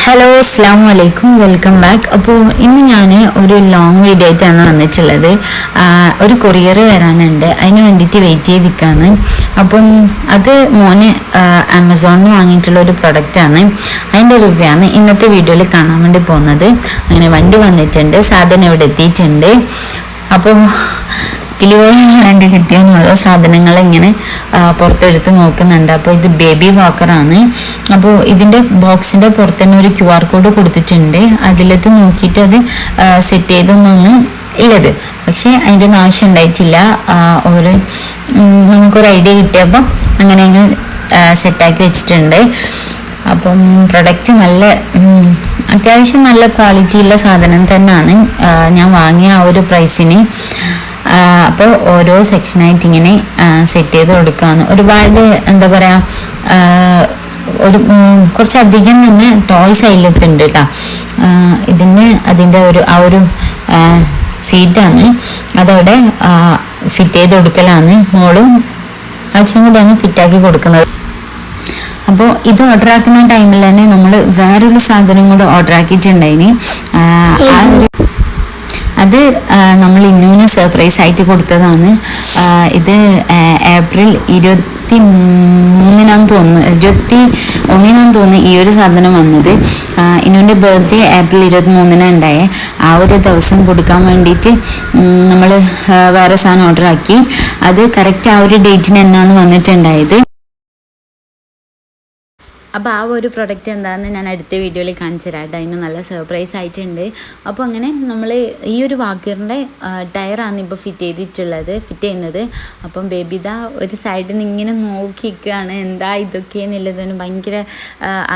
Hello അസ്സാം വലൈക്കും welcome back. അപ്പോൾ ഇന്ന് ഞാൻ ഒരു ലോങ് വീഡിയോ ആയിട്ടാണ് വന്നിട്ടുള്ളത്. ഒരു കൊറിയർ വരാനുണ്ട്, അതിന് വേണ്ടിയിട്ട് വെയിറ്റ് ചെയ്തിരിക്കുകയാണ്. അപ്പം അത് മോന് ആമസോണിൽ നിന്ന് വാങ്ങിയിട്ടുള്ള ഒരു പ്രൊഡക്റ്റാണ്. അതിൻ്റെ റിവ്യൂ ആണ് ഇന്നത്തെ വീഡിയോയിൽ കാണാൻ വേണ്ടി പോകുന്നത്. അങ്ങനെ വണ്ടി വന്നിട്ടുണ്ട്, സാധനം ഇവിടെ എത്തിയിട്ടുണ്ട്. അപ്പോൾ കിളിവോയിലാണ് കിട്ടിയെന്ന് ഓരോ സാധനങ്ങൾ ഇങ്ങനെ പുറത്തെടുത്ത് നോക്കുന്നുണ്ട്. അപ്പോൾ ഇത് ബേബി വാക്കറാണ്. അപ്പോൾ ഇതിൻ്റെ ബോക്സിൻ്റെ പുറത്ത് തന്നെ ഒരു QR കോഡ് കൊടുത്തിട്ടുണ്ട്. അതിലത് നോക്കിയിട്ട് അത് സെറ്റ് ചെയ്തൊന്നും ഇല്ലത്, പക്ഷേ അതിൻ്റെ ഒന്നും ആവശ്യം ഉണ്ടായിട്ടില്ല. ഒരു നമുക്കൊരു ഐഡിയ കിട്ടിയപ്പോൾ അങ്ങനെ അങ്ങ് സെറ്റാക്കി വെച്ചിട്ടുണ്ട്. അപ്പം പ്രൊഡക്റ്റ് നല്ല അത്യാവശ്യം നല്ല ക്വാളിറ്റിയുള്ള സാധനം തന്നെയാണ് ഞാൻ വാങ്ങിയ ആ ഒരു പ്രൈസിന്. അപ്പോൾ ഓരോ സെക്ഷനായിട്ട് ഇങ്ങനെ സെറ്റ് ചെയ്ത് കൊടുക്കുകയാണ്. ഒരുപാട് എന്താ പറയുക, ഒരു കുറച്ചധികം തന്നെ ടോയ്സ് അതിലെത്തുണ്ട് കേട്ടോ. അതിൻ്റെ ഒരു സീറ്റാണ് അതവിടെ ഫിറ്റ് ചെയ്ത് കൊടുക്കലാണ്. മോളും ആവശ്യം കൂടെയാണ് ഫിറ്റാക്കി കൊടുക്കുന്നത്. അപ്പോൾ ഇത് ഓർഡർ ആക്കുന്ന ടൈമിൽ തന്നെ നമ്മൾ വേറൊരു സാധനം കൂടെ ഓർഡർ ആക്കിയിട്ടുണ്ടായിന്. അത് നമ്മൾ ഇന്നൂന് സർപ്രൈസ് ആയിട്ട് കൊടുത്തതാണ്. ഇത് ഏപ്രിൽ 21 തോന്നുന്നു ഈ ഒരു സാധനം വന്നത്. ഇന്നുവിൻ്റെ ബർത്ത്ഡേ ഏപ്രിൽ 23 ഉണ്ടായേ. ആ ഒരു ദിവസം കൊടുക്കാൻ വേണ്ടിയിട്ട് നമ്മൾ വേറെ സാധനം ഓർഡർ ആക്കി. അത് കറക്റ്റ് ആ ഒരു ഡേറ്റിന് എന്നാണ് വന്നിട്ടുണ്ടായത്. അപ്പോൾ ആ ഒരു പ്രൊഡക്റ്റ് എന്താണെന്ന് ഞാൻ അടുത്ത വീഡിയോയിൽ കാണിച്ചു തരാം കേട്ടോ. അതിന് നല്ല സർപ്രൈസ് ആയിട്ടുണ്ട്. അപ്പോൾ അങ്ങനെ നമ്മൾ ഈ ഒരു വാക്കറിൻ്റെ ടയറാണ് ഇപ്പോൾ ഫിറ്റ് ചെയ്യുന്നത്. അപ്പം ബേബിത ഒരു സൈഡിൽ നിന്ന് ഇങ്ങനെ നോക്കിയിരിക്കുകയാണ്, എന്താ ഇതൊക്കെ എന്നുള്ളതിന് ഭയങ്കര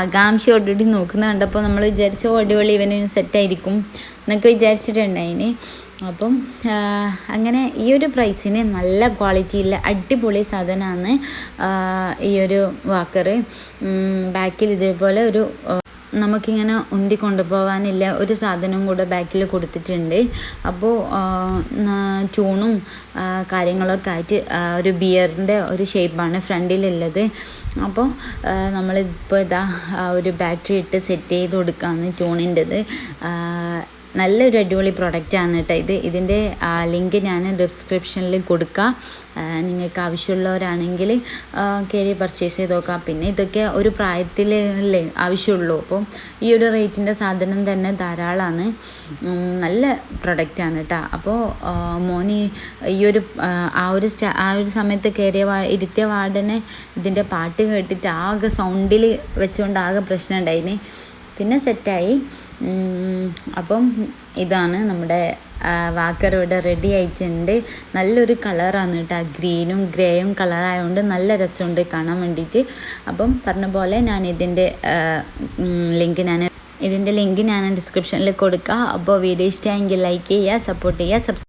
ആകാംക്ഷയോടുകൂടി നോക്കുന്നത് കണ്ടപ്പോൾ നമ്മൾ വിചാരിച്ച അടിപൊളി ഇവന് സെറ്റായിരിക്കും എന്നൊക്കെ വിചാരിച്ചിട്ടുണ്ടായിന്. അപ്പം അങ്ങനെ ഈ ഒരു പ്രൈസിന് നല്ല ക്വാളിറ്റിയുള്ള അടിപൊളി സാധനമാണ് ഈ ഒരു വാക്കറ്. ബാക്കിൽ ഇതേപോലെ ഒരു നമുക്കിങ്ങനെ ഉന്തി കൊണ്ടുപോകാനില്ല ഒരു സാധനം കൂടെ ബാക്കിൽ കൊടുത്തിട്ടുണ്ട്. അപ്പോൾ ചൂണും കാര്യങ്ങളൊക്കെ ആയിട്ട് ഒരു ബിയറിൻ്റെ ഒരു ഷേപ്പാണ് ഫ്രണ്ടിലുള്ളത്. അപ്പോൾ നമ്മളിപ്പോൾ ഇതാ ഒരു ബാറ്ററി ഇട്ട് സെറ്റ് ചെയ്ത് കൊടുക്കുകയാണ് ട്യൂണിൻ്റെത്. നല്ലൊരു അടിപൊളി പ്രൊഡക്റ്റാണ് കേട്ടോ. ഇതിൻ്റെ ലിങ്ക് ഞാൻ ഡിസ്ക്രിപ്ഷനിൽ കൊടുക്കാം. നിങ്ങൾക്ക് ആവശ്യമുള്ളവരാണെങ്കിൽ കയറി പർച്ചേസ് ചെയ്ത് നോക്കാം. പിന്നെ ഇതൊക്കെ ഒരു പ്രായത്തിലല്ലേ ആവശ്യമുള്ളൂ. അപ്പം ഈ ഒരു റേറ്റിൻ്റെ സാധനം തന്നെ ധാരാളമാണ്. നല്ല പ്രൊഡക്റ്റാണ് കേട്ടോ. അപ്പോൾ മോനി ഈ ഒരു ആ ഒരു സമയത്ത് ഇരുത്തിയ വാർഡനെ ഇതിൻ്റെ പാട്ട് കേട്ടിട്ട് ആകെ സൗണ്ടിൽ വെച്ചുകൊണ്ട് ആകെ പ്രശ്നം ഉണ്ടായിന്. പിന്നെ സെറ്റായി. അപ്പം ഇതാണ് നമ്മുടെ വാക്കർ ഇവിടെ റെഡി ആയിട്ടുണ്ട്. നല്ലൊരു കളറാണ് കേട്ടോ, ഗ്രീനും ഗ്രേയും കളറായതുകൊണ്ട് നല്ല രസമുണ്ട് കാണാൻ വേണ്ടിയിട്ട്. അപ്പം പറഞ്ഞ പോലെ ഞാൻ ഇതിൻ്റെ ലിങ്ക് ഞാൻ ഡിസ്ക്രിപ്ഷനിൽ കൊടുക്കാം. അപ്പോൾ വീഡിയോ ഇഷ്ടമായെങ്കിൽ ലൈക്ക് ചെയ്യുക, സപ്പോർട്ട് ചെയ്യുക,